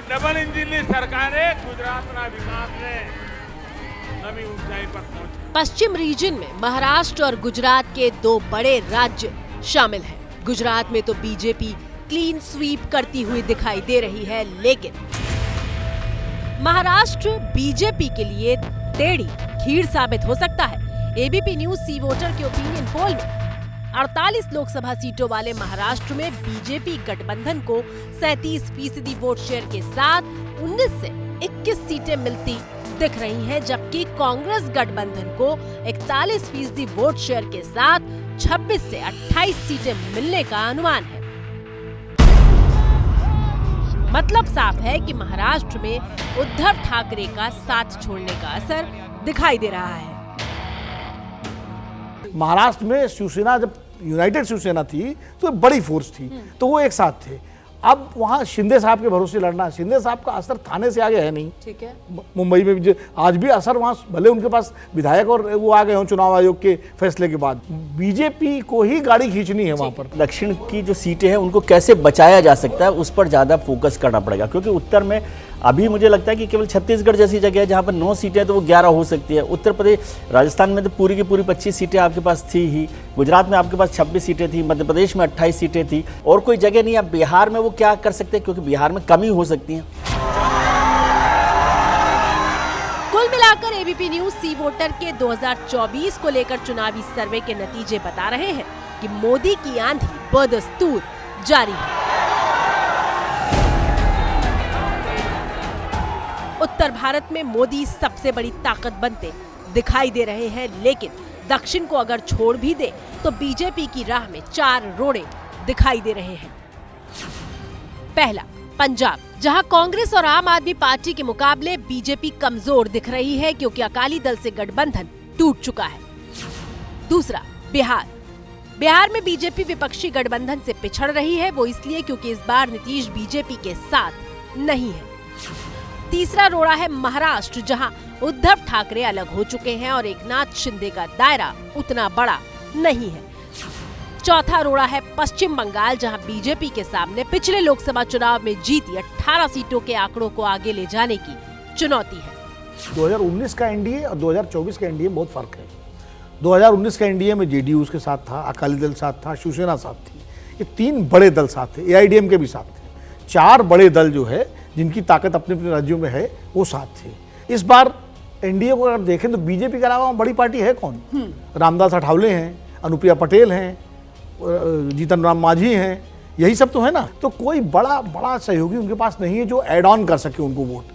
Double એન્જિનની સરકારે ગુજરાતના વિકાસને નવી ઊંચાઈ પર પહોંચાડી। पश्चिम रीजन में महाराष्ट्र और गुजरात के दो बड़े राज्य शामिल हैं। गुजरात में तो बीजेपी क्लीन स्वीप करती हुई दिखाई दे रही है, लेकिन महाराष्ट्र बीजेपी के लिए टेढ़ी खीर साबित हो सकता है। एबीपी न्यूज सी वोटर के ओपिनियन पोल में 48 लोकसभा सीटों वाले महाराष्ट्र में बीजेपी गठबंधन को 37% वोट शेयर के साथ 19 से 21 सीटें मिलती दिख रही हैं, जबकि कांग्रेस गठबंधन को 41% वोट शेयर के साथ 26 से 28 सीटें मिलने का अनुमान है। मतलब साफ है कि महाराष्ट्र में उद्धव ठाकरे का साथ छोड़ने का असर दिखाई दे रहा है। महाराष्ट्र में शिवसेना जब यूनाइटेड शिवसेना थी तो बड़ी फोर्स थी, तो वो एक साथ थे। अब वहाँ शिंदे साहब के भरोसे लड़ना, शिंदे साहब का असर थाने से आगे है नहीं। ठीक है, मुंबई में भी आज भी असर वहाँ, भले उनके पास विधायक और वो आ गए हों चुनाव आयोग के फैसले के बाद, बीजेपी को ही गाड़ी खींचनी है वहाँ पर। दक्षिण की जो सीटें हैं उनको कैसे बचाया जा सकता है, उस पर ज़्यादा फोकस करना पड़ेगा, क्योंकि उत्तर में अभी मुझे लगता है कि केवल छत्तीसगढ़ जैसी जगह है जहाँ पर 9 सीटें तो वो 11 हो सकती है। उत्तर प्रदेश, राजस्थान में तो पूरी की पूरी 25 सीटें आपके पास थी ही, गुजरात में आपके पास 26 सीटें थी, मध्य प्रदेश में 28 सीटें थी, और कोई जगह नहीं। अब बिहार में वो क्या कर सकते हैं, क्योंकि बिहार में कमी हो सकती है। कुल मिलाकर एबीपी न्यूज सी वोटर के 2024 को लेकर चुनावी सर्वे के नतीजे बता रहे हैं कि मोदी की आंधी बदस्तूर जारी है। उत्तर भारत में मोदी सबसे बड़ी ताकत बनते दिखाई दे रहे हैं, लेकिन दक्षिण को अगर छोड़ भी दे तो बीजेपी की राह में 4 रोड़े दिखाई दे रहे हैं। पहला, पंजाब, जहां कांग्रेस और आम आदमी पार्टी के मुकाबले बीजेपी कमजोर दिख रही है, क्योंकि अकाली दल से गठबंधन टूट चुका है। दूसरा, बिहार, बिहार में बीजेपी विपक्षी गठबंधन से पिछड़ रही है, वो इसलिए क्योंकि इस बार नीतीश बीजेपी के साथ नहीं है। तीसरा रोड़ा है महाराष्ट्र, जहां उद्धव ठाकरे अलग हो चुके हैं और एकनाथ शिंदे का दायरा उतना बड़ा नहीं है। चौथा रोड़ा है पश्चिम बंगाल, जहां बीजेपी के सामने पिछले लोकसभा चुनाव में जीती 18 सीटों के आंकड़ों को आगे ले जाने की चुनौती है। 2019 का एनडीए और 2024 का एनडीए में बहुत फर्क है। 2019 का एनडीए में जेडीयू के साथ था, अकाली दल साथ था, शिवसेना साथ थी, ये 3 बड़े दल साथ थे, एआईडीएमके भी साथ थे। 4 बड़े दल जो है जिनकी ताकत अपने अपने राज्यों में है वो साथ थे। इस बार एनडीए को अगर देखें तो बीजेपी के अलावा बड़ी पार्टी है कौन? रामदास अठावले हैं, अनुप्रिया पटेल हैं, जीतन राम मांझी हैं, यही सब तो है ना। तो कोई बड़ा सहयोगी उनके पास नहीं है जो ऐड ऑन कर सके उनको वोट।